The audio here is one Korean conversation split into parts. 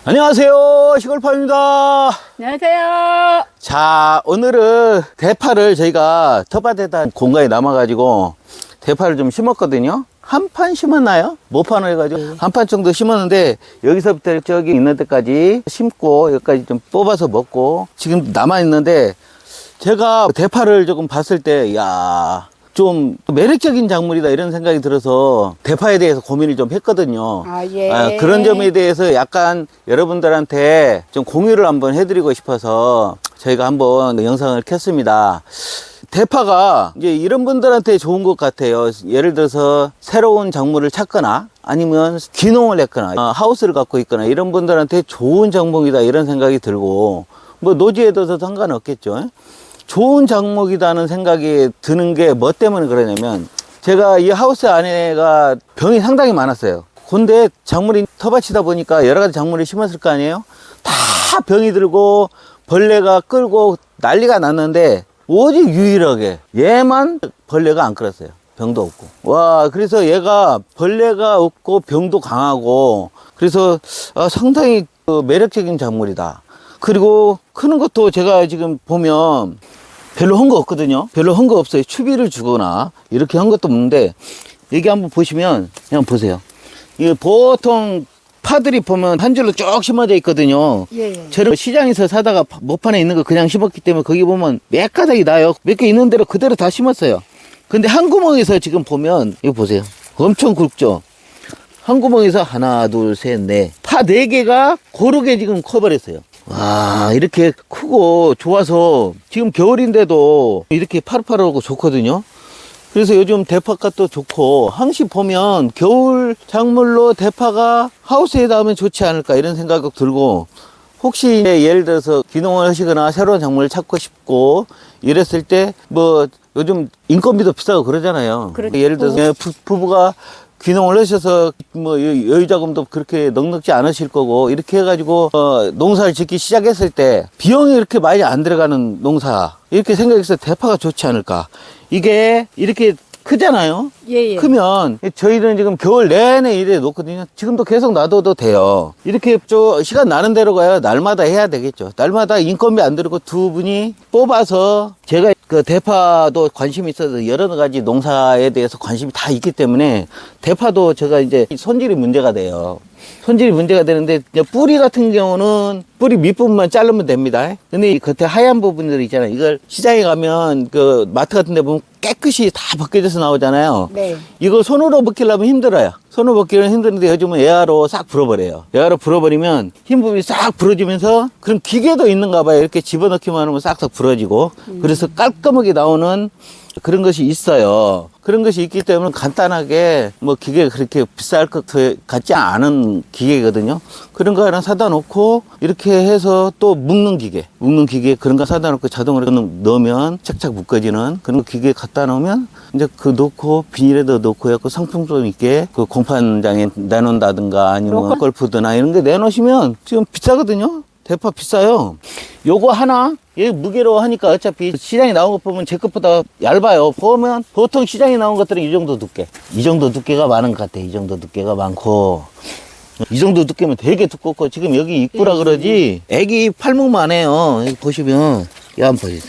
안녕하세요, 시골팜입니다. 안녕하세요. 자, 오늘은 대파를 저희가 텃밭에다 공간이 남아가지고 대파를 좀 심었거든요. 한 판 심었나요? 모판을 해가지고 한 판 정도 심었는데 여기서부터 저기 있는 데까지 심고 여기까지 좀 뽑아서 먹고 지금 남아있는데, 제가 대파를 조금 봤을 때 좀 매력적인 작물이다 이런 생각이 들어서 대파에 대해서 고민을 좀 했거든요. 그런 점에 대해서 약간 여러분들한테 좀 공유를 한번 해드리고 싶어서 저희가 한번 영상을 켰습니다. 대파가 이제 이런 분들한테 좋은 것 같아요. 예를 들어서 새로운 작물을 찾거나 아니면 귀농을 했거나 하우스를 갖고 있거나 이런 분들한테 좋은 작물이다 이런 생각이 들고, 뭐 노지에 둬서 상관없겠죠. 좋은 작물이라는 생각이 드는 게 뭐 때문에 그러냐면, 제가 이 하우스 안에가 병이 상당히 많았어요. 근데 작물이 텃밭이다 보니까 여러 가지 작물을 심었을 거 아니에요? 다 병이 들고 벌레가 끌고 난리가 났는데 오직 유일하게 얘만 벌레가 안 끌었어요. 병도 없고. 그래서 얘가 벌레가 없고 병도 강하고, 그래서 상당히 매력적인 작물이다. 그리고 크는 것도 제가 지금 보면 별로 한 거 없거든요. 별로 한 거 없어요. 추비를 주거나 이렇게 한 것도 없는데, 여기 한번 보시면 그냥 보세요. 이게 보통 파들이 보면 한 줄로 쭉 심어져 있거든요. 저는 시장에서 사다가 모판에 있는 거 그냥 심었기 때문에 거기 보면 몇 가닥이 나요. 몇 개 있는 대로 그대로 다 심었어요. 근데 한 구멍에서 지금 보면 이거 보세요. 엄청 굵죠. 한 구멍에서 하나, 둘, 셋, 넷. 파 4개가 고르게 지금 커버렸어요. 이렇게 크고 좋아서 지금 겨울인데도 이렇게 파릇파릇하고 좋거든요. 그래서 요즘 대파값도 좋고, 항시 보면 겨울 작물로 대파가 하우스에다 하면 좋지 않을까 이런 생각이 들고, 혹시 예를 들어서 귀농을 하시거나 새로운 작물을 찾고 싶고 이랬을 때 뭐 요즘 인건비도 비싸고 그러잖아요. 그렇죠. 예를 들어서 부부가 귀농을 하셔서 뭐 여유자금도 그렇게 넉넉지 않으실 거고, 이렇게 해가지고 농사를 짓기 시작했을 때 비용이 이렇게 많이 안 들어가는 농사, 이렇게 생각해서 대파가 좋지 않을까. 이게 이렇게 크잖아요. 크면 저희는 지금 겨울 내내 이래 놓거든요. 지금도 계속 놔둬도 돼요. 이렇게 시간 나는 대로 가요. 날마다 해야 되겠죠. 날마다 인건비 안 들고 두 분이 뽑아서, 제가 그 대파도 관심이 있어서 여러 가지 농사에 대해서 관심이 다 있기 때문에 대파도 제가 이제 손질이 문제가 돼요. 손질이 문제가 되는데, 뿌리 같은 경우는 뿌리 밑부분만 자르면 됩니다. 근데 이 겉에 하얀 부분들 있잖아요. 이걸 시장에 가면 그 마트 같은 데 보면 깨끗이 다 벗겨져서 나오잖아요. 이거 손으로 벗기려면 힘들어요. 손으로 벗기는 힘드는데 요즘은 에어로 싹 불어버려요. 에어로 불어버리면 흰 부분이 싹 부러지면서, 그런 기계도 있는가 봐요. 이렇게 집어넣기만 하면 싹싹 부러지고, 그래서 깔끔하게 나오는 그런 것이 있어요. 그런 것이 있기 때문에 간단하게, 뭐 기계가 그렇게 비쌀 것 같지 않은 기계거든요. 그런 거 하나 사다 놓고 이렇게 해서 또 묶는 기계 그런 거 사다 놓고 자동으로 넣으면 착착 묶어지는 그런 기계 갖다 놓으면 이제 그 놓고 비닐에다 놓고 해갖고 상품성 있게 그 공판장에 내놓는다든가 아니면 골프드나 이런 게 내놓으시면 지금 비싸거든요. 대파 비싸요. 요거 하나, 얘 무게로 하니까 어차피 시장에 나온 거 보면 제 것보다 얇아요. 보면 보통 시장에 나온 것들은 이 정도 두께. 이 정도 두께가 많은 것 같아. 이 정도 두께가 많고. 이 정도 두께면 되게 두껍고, 지금 여기 입구라 그러지, 애기 팔목만 해요. 여기 보시면, 이거 한번 보세요.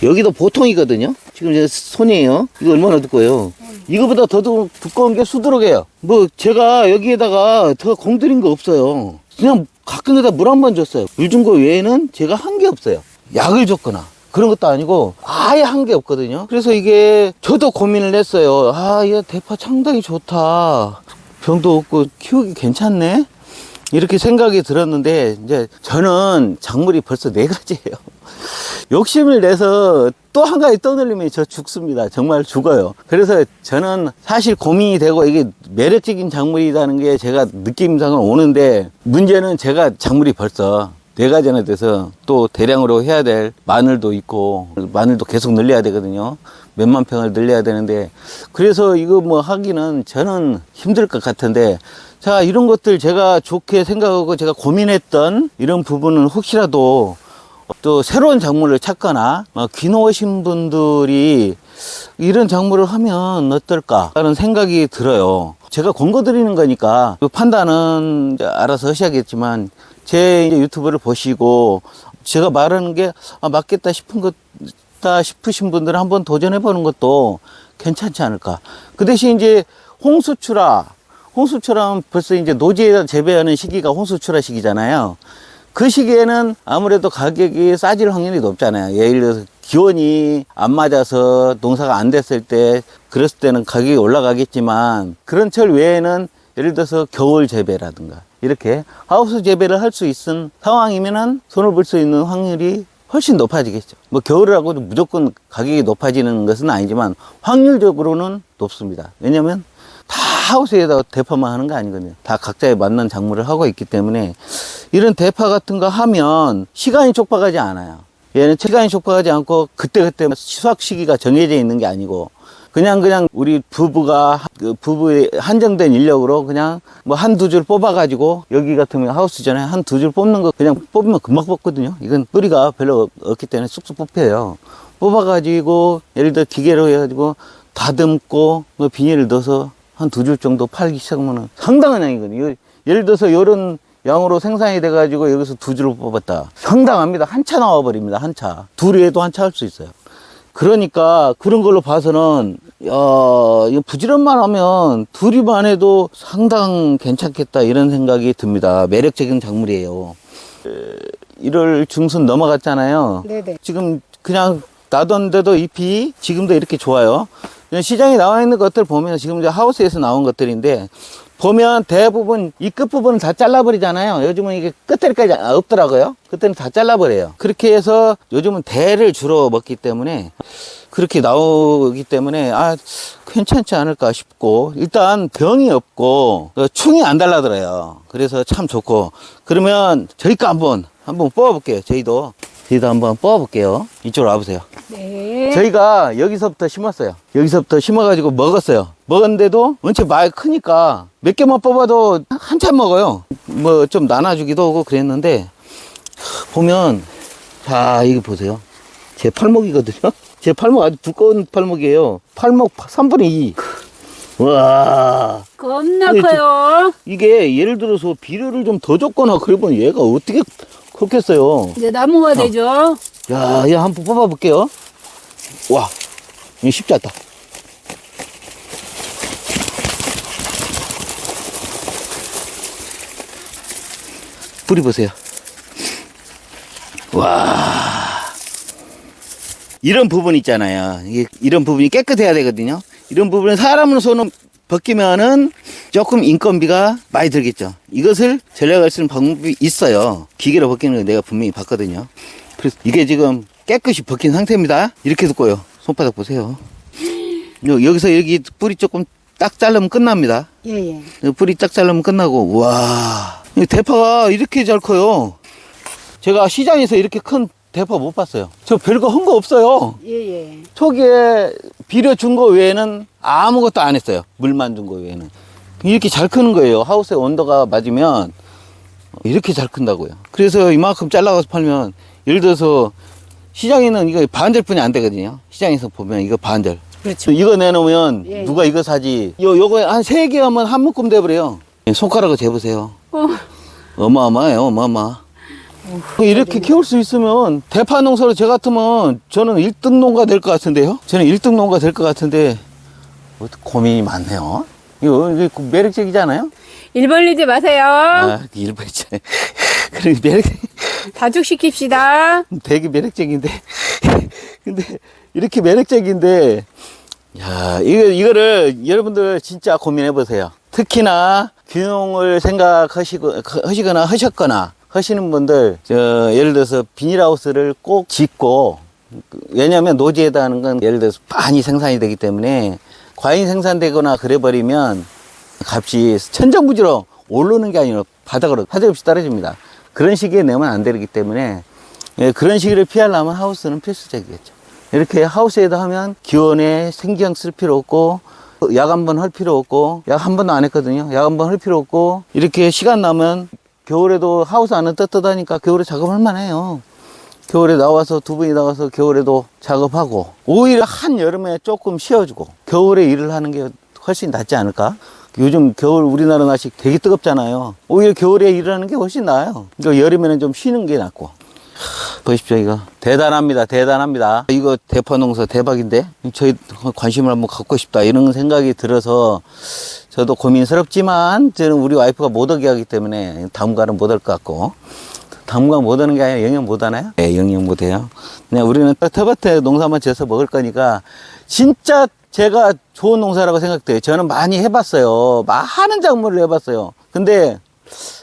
여기도 보통이거든요. 지금 제 손이에요. 이거 얼마나 두꺼워요. 이거보다 더 두꺼운 게 수두룩이에요. 뭐 제가 여기에다가 더 공들인 거 없어요. 그냥 가끔가다 물 한 번 줬어요. 물 준 거 외에는 제가 한 게 없어요. 약을 줬거나 그런 것도 아니고 아예 한 게 없거든요. 그래서 이게 저도 고민을 했어요. 이거 대파 상당히 좋다. 병도 없고 키우기 괜찮네. 이렇게 생각이 들었는데, 이제 저는 작물이 벌써 4가지예요. 욕심을 내서 또 한 가지 떠들리면 저 죽습니다. 정말 죽어요. 그래서 저는 사실 고민이 되고, 이게 매력적인 작물이라는 게 제가 느낌상은 오는데, 문제는 제가 작물이 벌써 4가지나 돼서 또 대량으로 해야 될 마늘도 있고, 마늘도 계속 늘려야 되거든요. 몇만 평을 늘려야 되는데, 그래서 이거 뭐 하기는 저는 힘들 것 같은데, 자, 이런 것들 제가 좋게 생각하고 제가 고민했던 이런 부분은 혹시라도 또 새로운 작물을 찾거나 귀농하신 분들이 이런 작물을 하면 어떨까라는 생각이 들어요. 제가 권고 드리는 거니까 그 판단은 이제 알아서 하셔야겠지만 제 이제 유튜브를 보시고 제가 말하는 게 맞겠다 싶으신 분들은 한번 도전해 보는 것도 괜찮지 않을까. 그 대신 이제 홍수철하면 벌써 이제 노지에다 재배하는 시기가 홍수철 시기잖아요. 그 시기에는 아무래도 가격이 싸질 확률이 높잖아요. 예를 들어서 기온이 안 맞아서 농사가 안 됐을 때, 그랬을 때는 가격이 올라가겠지만, 그런 철 외에는 예를 들어서 겨울 재배라든가, 이렇게 하우스 재배를 할 수 있는 상황이면은 손을 볼 수 있는 확률이 훨씬 높아지겠죠. 뭐 겨울이라고 무조건 가격이 높아지는 것은 아니지만, 확률적으로는 높습니다. 왜냐면 다 하우스에다가 대파만 하는 거 아니거든요. 다 각자에 맞는 작물을 하고 있기 때문에 이런 대파 같은 거 하면 시간이 촉박하지 않아요. 얘는 시간이 촉박하지 않고 그때그때 수확 시기가 정해져 있는 게 아니고 그냥 우리 부부의 한정된 인력으로 그냥 뭐 한두 줄 뽑아가지고, 여기 같으면 하우스잖아요. 한두 줄 뽑는 거 그냥 뽑으면 금방 뽑거든요. 이건 뿌리가 별로 없기 때문에 쑥쑥 뽑혀요. 뽑아가지고 예를 들어 기계로 해가지고 다듬고 뭐 비닐을 넣어서 한 두 줄 정도 팔기 시작하면 상당한 양이거든요. 예를 들어서 이런 양으로 생산이 돼가지고 여기서 두 줄을 뽑았다. 상당합니다. 한 차 나와버립니다. 한 차. 둘이해도 한 차 할 수 있어요. 그러니까 그런 걸로 봐서는 이거 부지런만 하면 둘이만 해도 상당 괜찮겠다 이런 생각이 듭니다. 매력적인 작물이에요. 1월 중순 넘어갔잖아요. 네네. 지금 그냥 놔뒀는데도 잎이 지금도 이렇게 좋아요. 시장에 나와 있는 것들 보면 지금 이제 하우스에서 나온 것들인데, 보면 대부분 이 끝부분을 다 잘라버리잖아요. 요즘은 이게 끝에까지 없더라고요. 그때는 다 잘라버려요. 그렇게 해서 요즘은 대를 주로 먹기 때문에, 그렇게 나오기 때문에 괜찮지 않을까 싶고, 일단 병이 없고 충이 안 달라들어요. 그래서 참 좋고. 그러면 저희가 한번 뽑아볼게요. 저희도 한번 뽑아볼게요. 이쪽으로 와보세요. 네. 저희가 여기서부터 심었어요. 여기서부터 심어가지고 먹었어요. 먹었는데도 원체 많이 크니까 몇 개만 뽑아도 한참 먹어요. 뭐 좀 나눠주기도 하고 그랬는데, 보면, 자, 이거 보세요. 제 팔목이거든요. 제 팔목 아주 두꺼운 팔목이에요. 팔목 3분의 2. 와. 겁나 커요. 이게 예를 들어서 비료를 좀 더 줬거나 그러면 얘가 어떻게 그렇겠어요. 이제 나무가 되죠. 야, 얘 한번 뽑아볼게요. 와, 이거 쉽지 않다. 뿌리 보세요. 와, 이런 부분 있잖아요. 이런 부분이 깨끗해야 되거든요. 이런 부분은 사람으로 손을 벗기면은 조금 인건비가 많이 들겠죠. 이것을 전략할 수 있는 방법이 있어요. 기계로 벗기는 거 내가 분명히 봤거든요. 그래서 이게 지금 깨끗이 벗긴 상태입니다. 이렇게 듣고요. 손바닥 보세요. 여기서 여기 뿌리 조금 딱 자르면 끝납니다. 예예. 뿌리 딱 자르면 끝나고, 와, 대파가 이렇게 잘 커요. 제가 시장에서 이렇게 큰 대파 못 봤어요. 저 별거 한 거 없어요. 예예. 초기에 비료 준 거 외에는 아무것도 안 했어요. 물만 준 거 외에는. 이렇게 잘 크는 거예요. 하우스의 온도가 맞으면 이렇게 잘 큰다고요. 그래서 이만큼 잘라가서 팔면, 예를 들어서 시장에는 이거 반절뿐이 안 되거든요. 시장에서 보면 이거 반절. 그렇죠. 이거 내놓으면 예, 누가 이거 사지? 요거 한 3개 하면 한 묶음 돼버려요. 손가락을 재보세요. 어마어마해요, 어마어마. 이렇게 키울 수 있으면 대파 농사로 저 같으면 저는 1등 농가 될 것 같은데요. 저는 1등 농가 될 것 같은데 고민이 많네요. 이거 매력적이잖아요. 일 벌리지 마세요. 일벌이잖아요. 그래, 다죽시킵시다. 되게 매력적인데. 근데 이렇게 매력적인데, 야, 이거를 여러분들 진짜 고민해 보세요. 특히나 귀농을 하시거나 하시는 분들, 예를 들어서 비닐하우스를 꼭 짓고, 왜냐면 노지에다 하는 건 예를 들어서 많이 생산이 되기 때문에 과잉 생산되거나 그래버리면 값이 천정부지로 오르는 게 아니라 바닥으로 하늘없이 떨어집니다. 그런 시기에 내면 안 되기 때문에, 그런 시기를 피하려면 하우스는 필수적이겠죠. 이렇게 하우스에다 하면 기온에 신경 쓸 필요 없고, 약 한 번 할 필요 없고, 약 한 번도 안 했거든요. 약 한 번 할 필요 없고, 이렇게 시간 나면 겨울에도 하우스 안은 떳떳하니까 겨울에 작업할 만해요. 겨울에 나와서 두 분이 나와서 겨울에도 작업하고 오히려 한여름에 조금 쉬어주고 겨울에 일을 하는 게 훨씬 낫지 않을까? 요즘 겨울 우리나라 날씨 되게 뜨겁잖아요. 오히려 겨울에 일을 하는 게 훨씬 나아요. 그러니까 여름에는 좀 쉬는 게 낫고. 보십시오, 이거. 대단합니다. 대단합니다. 이거 대파 농사 대박인데? 저희 관심을 한번 갖고 싶다. 이런 생각이 들어서 저도 고민스럽지만 저는 우리 와이프가 못 오게 하기 때문에 당분간은 못 올 것 같고. 당분간 못 오는 게 아니라 영영 못 하나요? 네, 영영 못 해요. 그냥 우리는 텃밭에 농사만 지어서 먹을 거니까 진짜 제가 좋은 농사라고 생각돼요. 저는 많이 해봤어요. 많은 작물을 해봤어요. 근데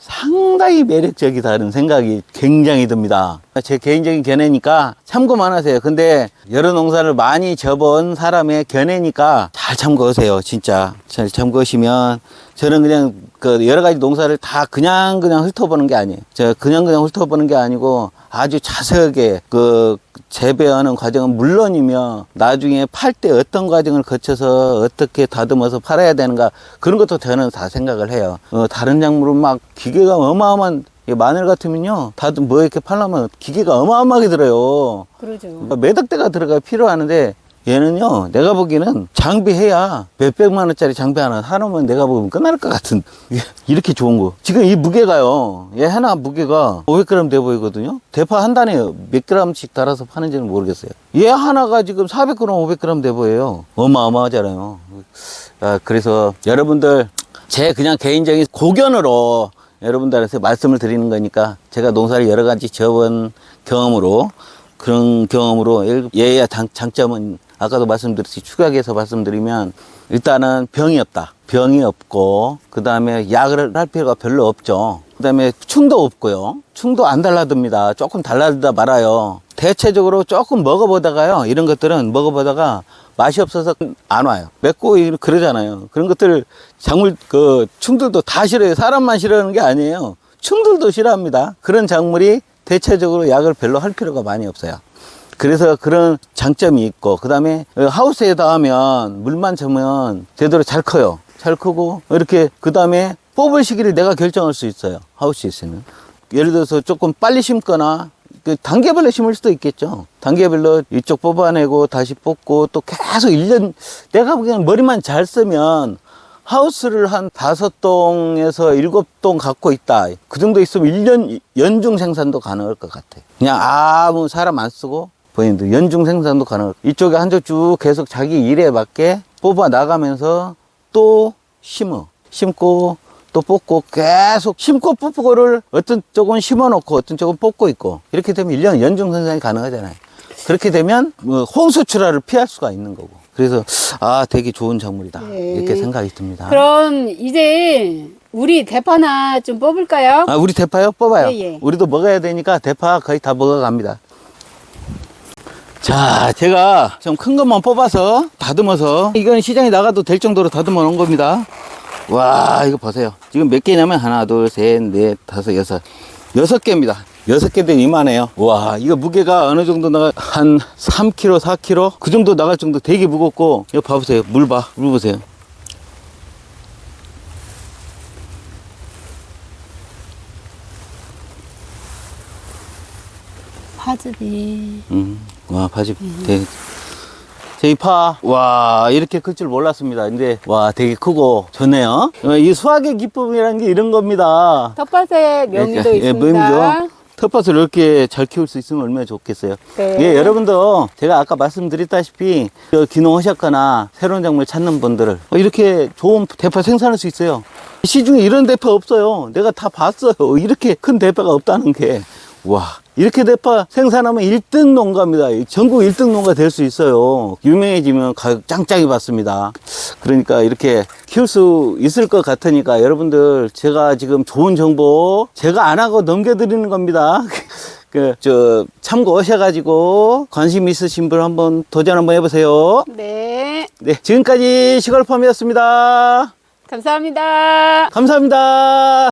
상당히 매력적이다는 생각이 굉장히 듭니다. 제 개인적인 견해니까 참고만 하세요. 근데 여러 농사를 많이 접은 사람의 견해니까 잘 참고하세요. 진짜 잘 참고하시면 저는 그냥 그 여러 가지 농사를 다 그냥 훑어보는 게 아니에요. 제가 그냥 훑어보는 게 아니고 아주 자세하게 그 재배하는 과정은 물론이며 나중에 팔 때 어떤 과정을 거쳐서 어떻게 다듬어서 팔아야 되는가 그런 것도 저는 다 생각을 해요. 다른 작물은 막 기계가 어마어마한 마늘 같으면요 다들 뭐 이렇게 팔려면 기계가 어마어마하게 들어요. 그러죠. 몇억 대가 들어가 필요하는데 얘는요 내가 보기에는 장비해야 몇백만 원짜리 장비 하나 사놓으면 내가 보면 끝날 것 같은 이렇게 좋은 거. 지금 이 무게가요 얘 하나 무게가 500g 돼 보이거든요. 대파 한 단에 몇 g씩 달아서 파는지는 모르겠어요. 얘 하나가 지금 400g 500g 돼 보여요. 어마어마하잖아요. 그래서 여러분들 제 그냥 개인적인 고견으로 여러분들한테 말씀을 드리는 거니까 제가 농사를 여러 가지 접은 경험으로 그런 경험으로 얘의 장점은 아까도 말씀드렸듯이 축약해서 말씀드리면 일단은 병이 없다. 병이 없고 그 다음에 약을 할 필요가 별로 없죠. 그 다음에 충도 없고요. 충도 안 달라듭니다. 조금 달라들다 말아요. 대체적으로 조금 먹어보다가요. 이런 것들은 먹어보다가 맛이 없어서 안 와요. 맵고 그러잖아요. 그런 것들 작물 충들도 다 싫어요. 사람만 싫어하는 게 아니에요. 충들도 싫어합니다. 그런 작물이 대체적으로 약을 별로 할 필요가 많이 없어요. 그래서 그런 장점이 있고 그 다음에 하우스에다 하면 물만 주면 제대로 잘 커요. 잘 크고 이렇게 그 다음에 뽑을 시기를 내가 결정할 수 있어요. 하우스에 있으면 예를 들어서 조금 빨리 심거나 단계별로 심을 수도 있겠죠. 단계별로 이쪽 뽑아내고 다시 뽑고 또 계속 1년 내가 그냥 머리만 잘 쓰면 하우스를 한 5동에서 7동 갖고 있다. 그 정도 있으면 1년 연중 생산도 가능할 것 같아. 그냥 아무 사람 안 쓰고 본인들 연중 생산도 가능할. 이쪽에 한쪽 쭉 계속 자기 일에 맞게 뽑아 나가면서 또 심고 또 뽑고 계속 심고 뽑고를 어떤 쪽은 심어 놓고 어떤 쪽은 뽑고 있고 이렇게 되면 1년 연중 생산이 가능하잖아요. 그렇게 되면 홍수출하를 피할 수가 있는 거고. 그래서 되게 좋은 작물이다. 네. 이렇게 생각이 듭니다. 그럼 이제 우리 대파나 좀 뽑을까요? 우리 대파요? 뽑아요. 예, 예. 우리도 먹어야 되니까 대파 거의 다 먹어갑니다. 자, 제가 좀 큰 것만 뽑아서 다듬어서 이건 시장에 나가도 될 정도로 다듬어 놓은 겁니다. 와, 이거 보세요. 지금 몇 개냐면 하나, 둘, 셋, 넷, 다섯, 여섯. 6개입니다. 6개도 이만해요. 와, 이거 무게가 어느 정도 한 3kg, 4kg? 그 정도 나갈 정도 되게 무겁고, 이거 봐보세요. 물 보세요. 파즙이. 와, 바지 되게. 저희 파, 와, 이렇게 클 줄 몰랐습니다. 근데, 와, 되게 크고 좋네요. 이 수확의 기쁨이라는 게 이런 겁니다. 텃밭에 명이도 예, 있습니다. 명이죠. 텃밭을 이렇게 잘 키울 수 있으면 얼마나 좋겠어요. 네. 예, 여러분도 제가 아까 말씀드렸다시피 귀농하셨거나 새로운 작물 찾는 분들을 이렇게 좋은 대파 생산할 수 있어요. 시중에 이런 대파 없어요. 내가 다 봤어요. 이렇게 큰 대파가 없다는 게. 와, 이렇게 대파 생산하면 1등 농가입니다. 전국 1등 농가 될 수 있어요. 유명해지면 가격 짱짱이 받습니다. 그러니까 이렇게 키울 수 있을 것 같으니까 여러분들 제가 지금 좋은 정보 제가 안 하고 넘겨드리는 겁니다. 참고하셔가지고 관심 있으신 분 한번 도전 한번 해보세요. 네. 네, 지금까지 시골팜이었습니다. 감사합니다. 감사합니다.